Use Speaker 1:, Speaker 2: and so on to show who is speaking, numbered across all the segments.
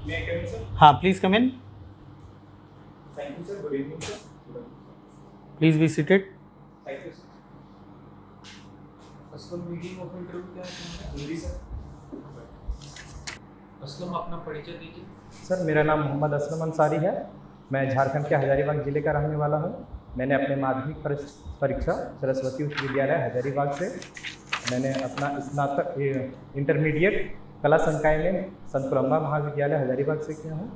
Speaker 1: May I come in, sir?
Speaker 2: हाँ, please come in.
Speaker 1: Thank you, sir. Good evening, sir.
Speaker 2: Please be seated.
Speaker 1: Thank you, sir. Aslam meeting of interview क्या है? Hindi sir. Aslam अपना परिचय दीजिए.
Speaker 3: Sir मेरा नाम मोहम्मद असलम अंसारी है। मैं झारखंड के हजारीबाग ज़िले का रहने वाला हूँ। मैंने अपने माध्यमिक परीक्षा सरस्वती उच्च विद्यालय हजारीबाग से मैंने अपना स्नातक इंटरमीडिएट कला संकाय में संत कोलंबा महाविद्यालय हजारीबाग से किया हूँ।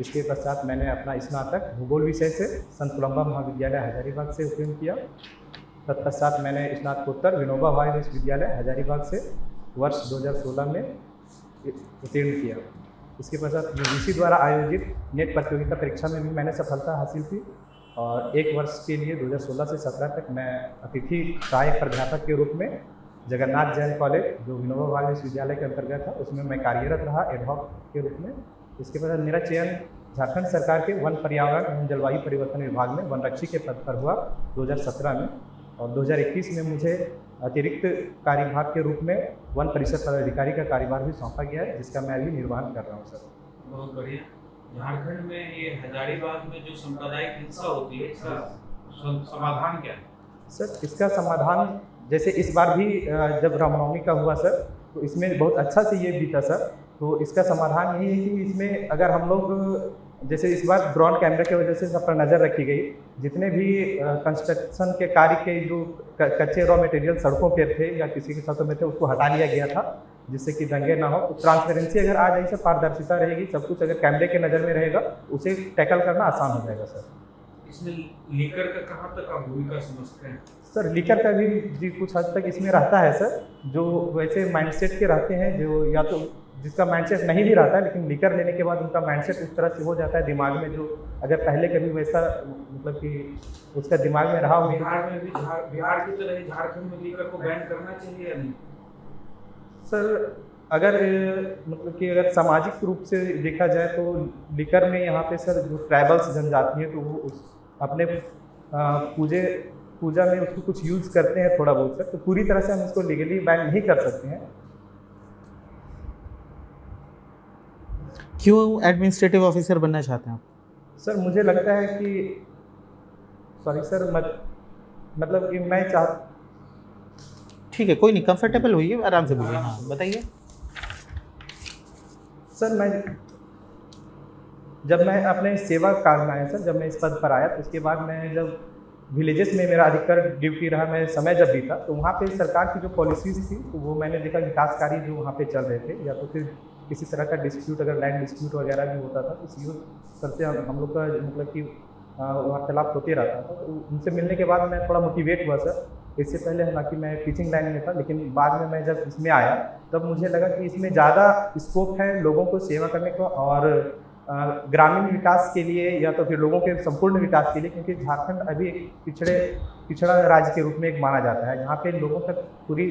Speaker 3: इसके पश्चात मैंने अपना स्नातक भूगोल विषय से संत कोलंबा महाविद्यालय हजारीबाग से उत्तीर्ण किया। तत्पश्चात मैंने स्नातकोत्तर विनोबा भावे विश्वविद्यालय हजारीबाग से वर्ष 2016 में उत्तीर्ण किया। इसके पश्चात यूजीसी द्वारा आयोजित नेट प्रतियोगिता परीक्षा में भी मैंने सफलता हासिल की और एक वर्ष के लिए 2016 से 17 तक मैं अतिथि सहायक प्राध्यापक के रूप में जगन्नाथ जैन कॉलेज जो विनोबा भावे विश्वविद्यालय के अंतर्गत था उसमें मैं कार्यरत रहा एडहॉक के रूप में। इसके बाद मेरा चयन झारखंड सरकार के वन पर्यावरण एवं जलवायु परिवर्तन विभाग में वनरक्षी के पद पर हुआ 2017 में और 2021 में मुझे अतिरिक्त कार्यभार के रूप में वन परिषद पदाधिकारी का कार्यभार भी सौंपा गया है जिसका मैं अभी निर्वहन कर रहा हूँ सर।
Speaker 1: बहुत बढ़िया। झारखंड में ये हजारीबाग में जो सांप्रदायिक हिंसा होती है इसका समाधान क्या है?
Speaker 3: सर इसका समाधान जैसे इस बार भी जब रामनवमी का हुआ सर तो इसमें बहुत अच्छा से ये बीता सर। तो इसका समाधान यही है कि इसमें अगर हम लोग जैसे इस बार ड्रोन कैमरे की वजह से सब पर नज़र रखी गई, जितने भी कंस्ट्रक्शन के कार्य के जो कच्चे रॉ मटेरियल सड़कों पर थे या किसी के छतों में थे उसको हटा लिया गया था जिससे कि दंगे ना हो। तो ट्रांसपेरेंसी अगर आ जाएगी सर, पारदर्शिता रहेगी, सब कुछ अगर कैमरे के नज़र में रहेगा उसे टैकल करना आसान हो जाएगा सर।
Speaker 1: इसमें लीकर का कहाँ तक आप भूमिका समझते हैं?
Speaker 3: सर लीकर का भी जी कुछ हद तक इसमें रहता है सर। जो वैसे माइंडसेट के रहते हैं जो या तो जिसका माइंडसेट नहीं भी रहता है लेकिन लीकर लेने के बाद उनका माइंडसेट उस तरह से हो जाता है दिमाग में जो अगर पहले कभी वैसा मतलब कि उसका दिमाग में रहा हो।
Speaker 1: बिहार में भी बिहार की तरह ही झारखंड में लीकर को बैन करना चाहिए या नहीं?
Speaker 3: सर अगर मतलब कि अगर सामाजिक रूप से देखा जाए तो लीकर में यहाँ पे सर जो ट्राइबल्स जनजाति हैं तो वो अपने पूजा में उसको कुछ यूज़ करते हैं थोड़ा बहुत सर। तो पूरी तरह से हम इसको लीगली बैन नहीं कर सकते हैं।
Speaker 2: क्यों एडमिनिस्ट्रेटिव ऑफिसर बनना चाहते हैं आप?
Speaker 3: सर मुझे लगता है कि सॉरी सर मतलब कि मैं
Speaker 2: ठीक है, कोई नहीं, कंफर्टेबल होइए, आराम से बोलिए। हाँ बताइए।
Speaker 3: सर जब मैं अपने सेवा काल में आया सर, जब मैं इस पद पर आया तो उसके बाद मैं जब विलेजेस में मेरा अधिकतर ड्यूटी रहा, मैं समय जब बीता तो वहाँ पे सरकार की जो पॉलिसीज़ थी तो वो मैंने देखा विकास कार्य जो वहाँ पे चल रहे थे या तो फिर किसी तरह का डिस्प्यूट अगर लैंड डिस्प्यूट वगैरह भी होता था तो सीओ सर से हम लोग का मतलब कि वार्तालाप होते रहता था। तो उनसे मिलने के बाद मैं थोड़ा मोटिवेट हुआ सर। इससे पहले हालांकि मैं टीचिंग लाइन में था लेकिन बाद में मैं जब इसमें आया तब मुझे लगा कि इसमें ज़्यादा स्कोप है लोगों को सेवा करने का और ग्रामीण विकास के लिए या तो फिर लोगों के संपूर्ण विकास के लिए, क्योंकि झारखंड अभी पिछड़ा राज्य के रूप में एक माना जाता है जहाँ पे लोगों तक पूरी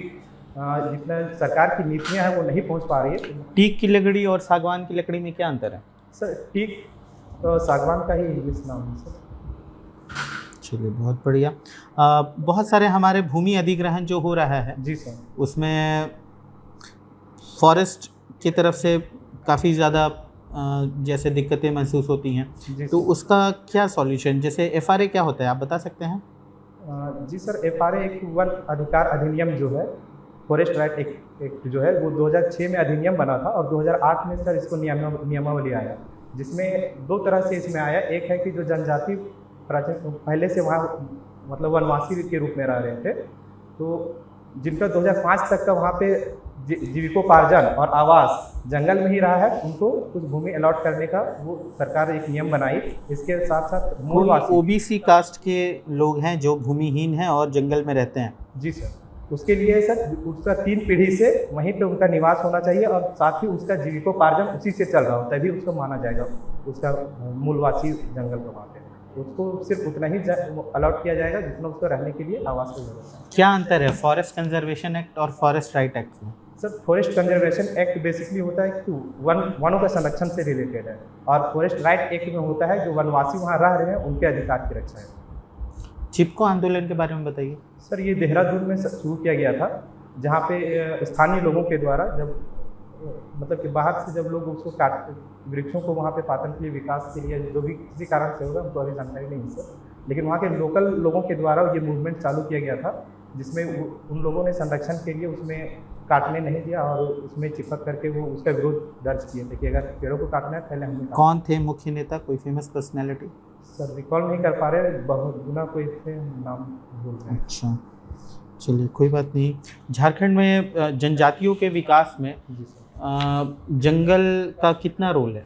Speaker 3: जितना सरकार की नीतियाँ हैं वो नहीं पहुँच पा रही है।
Speaker 2: टीक की लकड़ी और सागवान की लकड़ी में क्या अंतर है?
Speaker 3: सर टीक सागवान का ही इंग्लिश नाम है सर।
Speaker 2: चलिए बहुत बढ़िया। बहुत सारे हमारे भूमि अधिग्रहण जो हो रहा है
Speaker 3: जी सर,
Speaker 2: उसमें फॉरेस्ट की तरफ से काफ़ी ज़्यादा जैसे दिक्कतें महसूस होती हैं, तो उसका क्या सॉल्यूशन, जैसे एफआरए क्या होता है आप बता सकते हैं?
Speaker 3: जी सर, एफआरए एक वन अधिकार अधिनियम जो है, फॉरेस्ट राइट एक्ट जो है वो 2006 में अधिनियम बना था और 2008 में सर इसको नियमावली आया जिसमें दो तरह से इसमें आया। एक है कि जो जनजाति पहले से वहाँ मतलब वनवासी के रूप में रह रहे थे तो जिनका 2005 तक का वहाँ पे जीविकोपार्जन और आवास जंगल में ही रहा है उनको कुछ भूमि अलॉट करने का वो सरकार एक नियम बनाई। इसके साथ साथ मूलवासी
Speaker 2: ओबीसी कास्ट के लोग हैं जो भूमिहीन हैं और जंगल में रहते हैं।
Speaker 3: जी सर, उसके लिए सर उसका 3 पीढ़ी से वहीं पे उनका निवास होना चाहिए और साथ ही उसका जीविकोपार्जन उसी से चल रहा हो तभी उसको माना जाएगा उसका मूलवासी जंगल का वहाँ पे। उसको सिर्फ उतना ही अलॉट किया जाएगा जितना उसको रहने के लिए आवास की जरूरत है।
Speaker 2: क्या अंतर है फॉरेस्ट कंजर्वेशन एक्ट और फॉरेस्ट राइट एक्ट में?
Speaker 3: Sir forest conservation act basically होता है कि वनों का संरक्षण से रिलेटेड है और फॉरेस्ट राइट एक्ट में होता है जो वनवासी वहाँ रह रहे हैं उनके अधिकार की रक्षा है।
Speaker 2: चिपको आंदोलन के बारे में बताइए।
Speaker 3: सर ये देहरादून में शुरू किया गया था जहाँ पे स्थानीय लोगों के द्वारा जब मतलब कि बाहर से जब लोग उसको काट वृक्षों को वहाँ पे पातन के लिए विकास के लिए जो भी किसी कारण से होगा हमको अभी जानकारी नहीं है सर, लेकिन वहाँ के लोकल लोगों के द्वारा ये मूवमेंट चालू किया गया था, जिसमें उन लोगों ने संरक्षण के लिए उसमें काटने नहीं दिया और उसमें चिपक करके वो उसका विरोध दर्ज किए थे कि अगर पेड़ों को काटना है पहले हमें
Speaker 2: कौन थे मुख्य नेता, कोई फेमस पर्सनैलिटी?
Speaker 3: सर रिकॉल नहीं कर पा रहे, बहुत गुना कोई थे, नाम भूल रहे हैं।
Speaker 2: अच्छा, चलिए कोई बात नहीं। झारखंड में जनजातियों के विकास में
Speaker 3: जी सर।
Speaker 2: जंगल का कितना रोल है?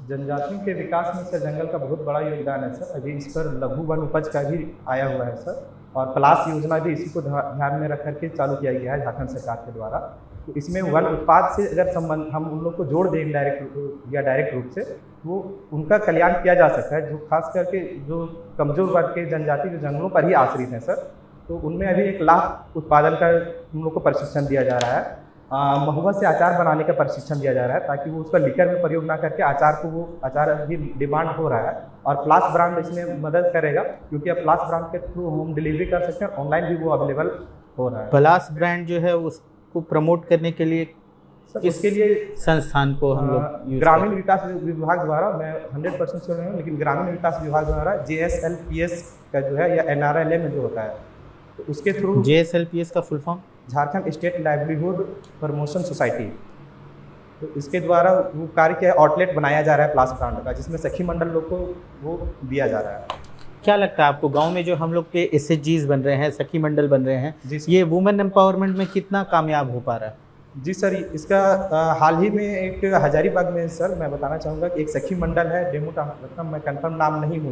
Speaker 3: जनजातियों के विकास में सर जंगल का बहुत बड़ा योगदान है सर। अभी इस पर लघु वन उपज का भी आया हुआ है सर, और प्लास योजना भी इसी को ध्यान में रख करके चालू किया गया है झारखंड सरकार के द्वारा। तो इसमें वन उत्पाद से अगर संबंध हम उन लोग को जोड़ दें इनडायरेक्ट या डायरेक्ट रूप से, वो उनका कल्याण किया जा सकता है, जो खास करके जो कमजोर वर्ग के जनजाति जो जंगलों पर ही आश्रित हैं सर, तो उनमें अभी एक लाख उत्पादन का उन लोग को प्रशिक्षण दिया जा रहा है। महुआ से अचार बनाने का प्रशिक्षण दिया जा रहा है, ताकि वो उसका लिकर में प्रयोग ना करके अचार को, वो अचार अभी डिमांड हो रहा है और प्लास ब्रांड इसमें मदद करेगा, क्योंकि अब प्लास ब्रांड के थ्रू होम डिलीवरी कर सकते हैं, ऑनलाइन भी वो अवेलेबल हो रहा है।
Speaker 2: प्लास ब्रांड जो है उसको प्रमोट करने के लिए
Speaker 3: इसके लिए
Speaker 2: संस्थान को हम लोग
Speaker 3: ग्रामीण विकास विभाग द्वारा, मैं 100% सुन रहा हूँ, लेकिन ग्रामीण विकास विभाग द्वारा JSLPS का जो है या NRLA में जो होता है, तो उसके थ्रू
Speaker 2: JSLPS का full form
Speaker 3: Jharkhand state livelihood promotion society, तो इसके द्वारा वो कार्य के आउटलेट बनाया जा रहा है प्लास ब्रांड का, जिसमें सखी मंडल लोग को वो दिया जा रहा है।
Speaker 2: क्या लगता है आपको, गांव में जो हम लोग के SHGs बन रहे हैं, सखी मंडल बन रहे हैं, ये वुमेन एम्पावरमेंट में कितना कामयाब हो पा रहा है?
Speaker 3: जी सर, इसका हाल ही में एक हजारीबाग में सर मैं बताना चाहूँगा कि एक सखी मंडल है, डेमो का मैं कंफर्म नाम नहीं हूँ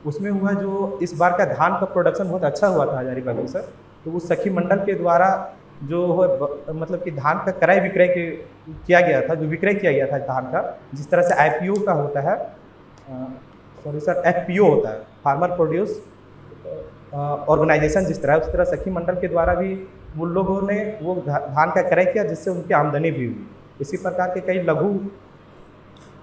Speaker 3: उसमें हुआ जो इस बार का धान का प्रोडक्शन बहुत अच्छा हुआ था हजारीबाग में सर। तो उस सखी मंडल के द्वारा जो मतलब कि धान का क्रय विक्रय किया गया था, जो विक्रय किया गया था धान का, जिस तरह से IPO का होता है, सॉरी सर, FPO होता है, फार्मर प्रोड्यूस ऑर्गेनाइजेशन, जिस तरह उस तरह सखी मंडल के द्वारा भी उन लोगों ने वो धान का क्रय किया, जिससे उनकी आमदनी भी हुई। इसी प्रकार के कई लघु।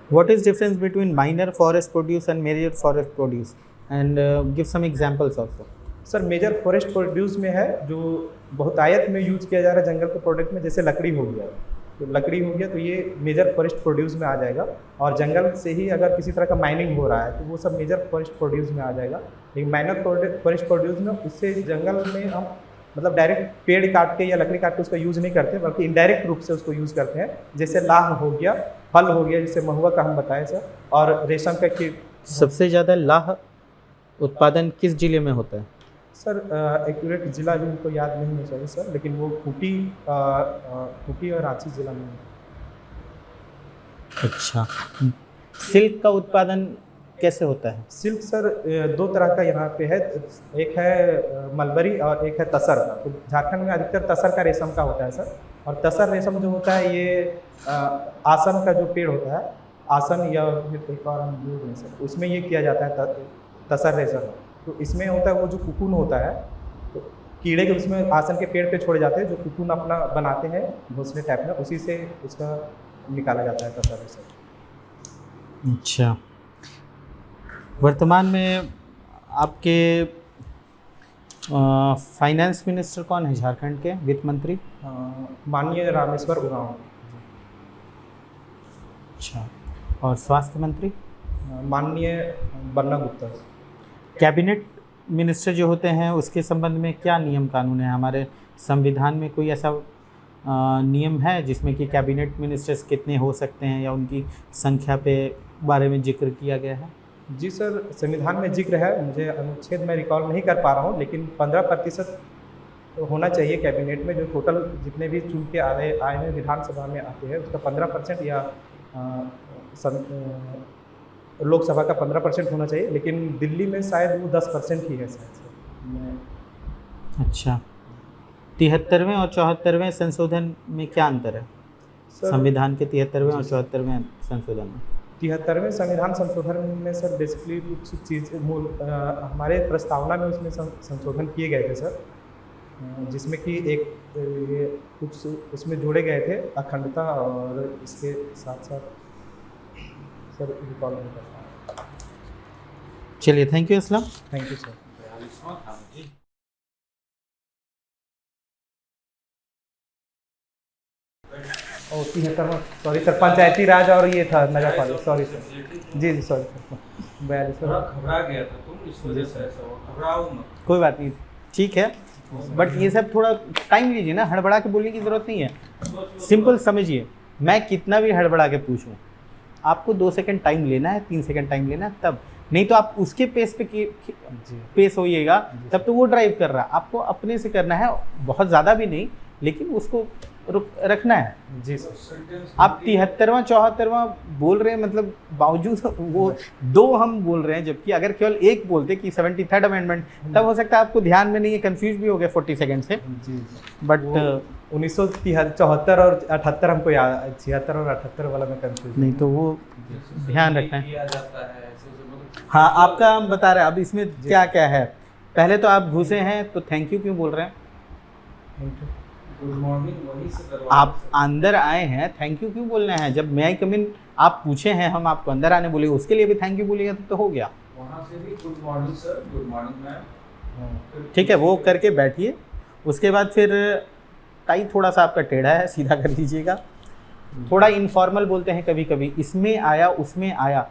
Speaker 2: What is difference between minor forest produce and major forest produce? And give some examples also.
Speaker 3: Sir major forest produce में है जो बहुतायत में यूज किया जा रहा है जंगल के प्रोडक्ट में, जैसे लकड़ी हो गया, तो लकड़ी हो गया तो ये मेजर फॉरेस्ट प्रोड्यूस में आ जाएगा, और जंगल से ही अगर किसी तरह का माइनिंग हो रहा है तो वो सब मेजर फॉरेस्ट प्रोड्यूस में आ जाएगा। लेकिन माइनर फॉरेस्ट प्रोड्यूस में उससे जंगल में हम मतलब डायरेक्ट पेड़ काट के या लकड़ी काट के उसका यूज़ नहीं करते, बल्कि इनडायरेक्ट रूप से उसको यूज़ करते हैं, जैसे लाह हो गया, फल हो गया, जैसे महुआ का हम बताए सर, और रेशम का कीट।
Speaker 2: सबसे ज़्यादा लाह उत्पादन किस जिले में होता है?
Speaker 3: सर एक्यूरेट जिला भी उनको याद नहीं हो चाहिए सर, लेकिन वो खूंटी और रांची जिला में।
Speaker 2: अच्छा, सिल्क का उत्पादन कैसे होता है?
Speaker 3: सिल्क सर दो तरह का यहाँ पे है, एक है मलबरी और एक है तसर का। तो झारखंड में अधिकतर तसर का रेशम का होता है सर, और तसर रेशम जो होता है ये आसन का जो पेड़ होता है, आसन या फिर एक और हम बोल रहे हैं सर, उसमें ये किया जाता है तसर रेशम। तो इसमें होता है वो जो कुकुन होता है, तो कीड़े के उसमें आसन के पेड़ पे छोड़े जाते हैं, जो कुकुन अपना बनाते हैं घोंसले टाइप में, उसी से उसका निकाला जाता है तसर रेशम।
Speaker 2: अच्छा, वर्तमान में आपके फाइनेंस मिनिस्टर कौन है झारखंड के, वित्त मंत्री?
Speaker 3: माननीय रामेश्वर उरांव।
Speaker 2: अच्छा, और स्वास्थ्य मंत्री?
Speaker 3: माननीय बन्ना गुप्ता।
Speaker 2: कैबिनेट मिनिस्टर जो होते हैं उसके संबंध में क्या नियम कानून है? हमारे संविधान में कोई ऐसा नियम है जिसमें कि कैबिनेट मिनिस्टर्स कितने हो सकते हैं या उनकी संख्या पे बारे में जिक्र किया गया है?
Speaker 3: जी सर, संविधान में जिक्र है, मुझे अनुच्छेद में रिकॉल नहीं कर पा रहा हूँ, लेकिन 15% तो होना चाहिए कैबिनेट में, जो टोटल जितने भी चुन के आए हैं विधानसभा में आते हैं उसका 15% या लोकसभा का 15% होना चाहिए, लेकिन दिल्ली में शायद वो 10% ही है शायद।
Speaker 2: अच्छा, 73वें और 74वें संशोधन में क्या अंतर है संविधान के 73वें और 74वें संशोधन में?
Speaker 3: 73वें संविधान संशोधन में सर बेसिकली कुछ चीज़ हमारे प्रस्तावना में उसमें संशोधन किए गए थे सर, जिसमें कि एक कुछ उसमें जोड़े गए थे अखंडता, और इसके साथ साथ सर रिकॉल नहीं करता।
Speaker 2: चलिए, thank you Aslam.
Speaker 3: Thank you sir. और 73वां, सॉरी सर, पंचायती राज और ये था नगर पालिका, सॉरी सर, जी सॉरी सर, 42
Speaker 1: थोड़ा घबरा गया था तुम, इस वजह से ऐसा हुआ, घबराओ मत।
Speaker 2: कोई बात नहीं, ठीक है, बट ये सब थोड़ा टाइम लीजिए ना, हड़बड़ा के बोलने की ज़रूरत नहीं है। सिंपल समझिए, मैं कितना भी हड़बड़ा के पूछूं, आपको 2 सेकंड टाइम लेना है, 3 सेकंड टाइम लेना है तब, नहीं तो आप उसके पेस पे पेस होइएगा, तब तो वो ड्राइव कर रहा है, आपको अपने से करना है, बहुत ज़्यादा भी नहीं, लेकिन उसको रखना है।
Speaker 3: जी सर।
Speaker 2: आप 73वां 74वां बोल रहे हैं, मतलब बावजूद वो 2 हम बोल रहे हैं, जबकि अगर केवल एक बोलते कि 73rd अमेंडमेंट, तब हो सकता है आपको ध्यान में नहीं है, कंफ्यूज भी हो गए 40 सेकंड से।
Speaker 3: जी
Speaker 2: बट
Speaker 3: 1974 और 78 हमको याद, 76 और 78 वाला में कंफ्यूज
Speaker 2: नहीं, तो वो ध्यान रखना है।
Speaker 1: किया जाता है ऐसे मतलब।
Speaker 2: हाँ, आपका हम बता रहे हैं, अब इसमें क्या क्या है। पहले तो आप घुसे हैं तो थैंक यू क्यों बोल रहे हैं?
Speaker 1: गुड मॉर्निंग वहीं से करवा,
Speaker 2: आप अंदर आए हैं, थैंक यू क्यों बोलना है? जब मैं कम इन आप पूछे हैं, हम आपको अंदर आने बोले, उसके लिए भी थैंक यू बोलिएगा तो हो गया।
Speaker 1: वहाँ से भी good morning sir, good morning ma'am.
Speaker 2: ठीक है, वो करके बैठिए। उसके बाद फिर टाई थोड़ा सा आपका टेढ़ा है, सीधा कर दीजिएगा। थोड़ा इनफॉर्मल बोलते हैं कभी कभी, इसमें आया उसमें आया।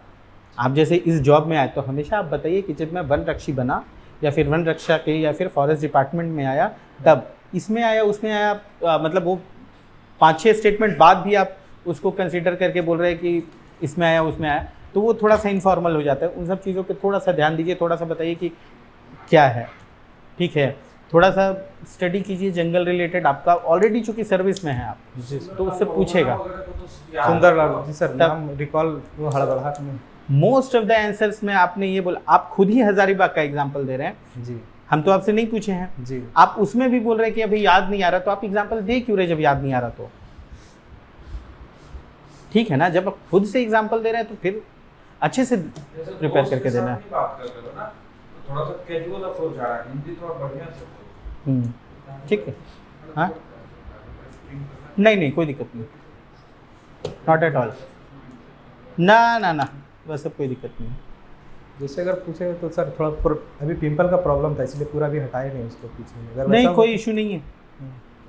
Speaker 2: आप जैसे इस जॉब में आए तो हमेशा आप बताइए कि जब मैं वन रक्षी बना या फिर वन रक्षा के या फिर फॉरेस्ट डिपार्टमेंट में आया, तब इसमें आया उसमें आया, मतलब वो 5-6 स्टेटमेंट बाद भी आप उसको कंसीडर करके बोल रहे हैं कि इसमें आया उसमें आया, तो वो थोड़ा सा इनफॉर्मल हो जाता है। उन सब चीज़ों पे थोड़ा सा ध्यान दीजिए, थोड़ा सा बताइए कि क्या है, ठीक है। थोड़ा सा स्टडी कीजिए जंगल रिलेटेड, आपका ऑलरेडी चूँकि सर्विस में है आप, तो उससे पूछेगा।
Speaker 3: सुंदरलाल जी सर, नाम रिकॉल वो हड़बड़ाहट में।
Speaker 2: मोस्ट ऑफ द आंसर्स में आपने ये बोला, आप खुद ही हजारीबाग का एग्जाम्पल दे रहे हैं,
Speaker 3: जी
Speaker 2: हम तो आपसे नहीं पूछे हैं।
Speaker 3: जी।
Speaker 2: आप उसमें भी बोल रहे हैं कि अभी याद नहीं आ रहा, तो आप एग्जाम्पल दे क्यों रहे जब याद नहीं आ रहा? तो ठीक है ना, जब आप खुद से एग्जाम्पल दे रहे हैं तो फिर अच्छे से प्रिपेयर करके देना है।
Speaker 1: बात कर रहे हो ना, तो थोड़ा सा कैजुअल अप्रोच आ रहा है, हिंदी थोड़ा बढ़िया से।
Speaker 2: ठीक है, हाँ, नहीं कोई दिक्कत नहीं, नॉट एट ऑल, ना बस अब कोई दिक्कत नहीं।
Speaker 3: जैसे अगर पूछे तो सर थोड़ा अभी पिंपल का प्रॉब्लम था, इसलिए पूरा भी हटाए नहीं उसको पीछे। अगर
Speaker 2: नहीं, कोई इशू नहीं है,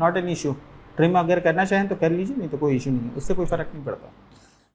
Speaker 2: नॉट एन इशू। ट्रिम अगर करना चाहें तो कर लीजिए, नहीं तो कोई इशू नहीं है, उससे कोई फ़र्क नहीं पड़ता।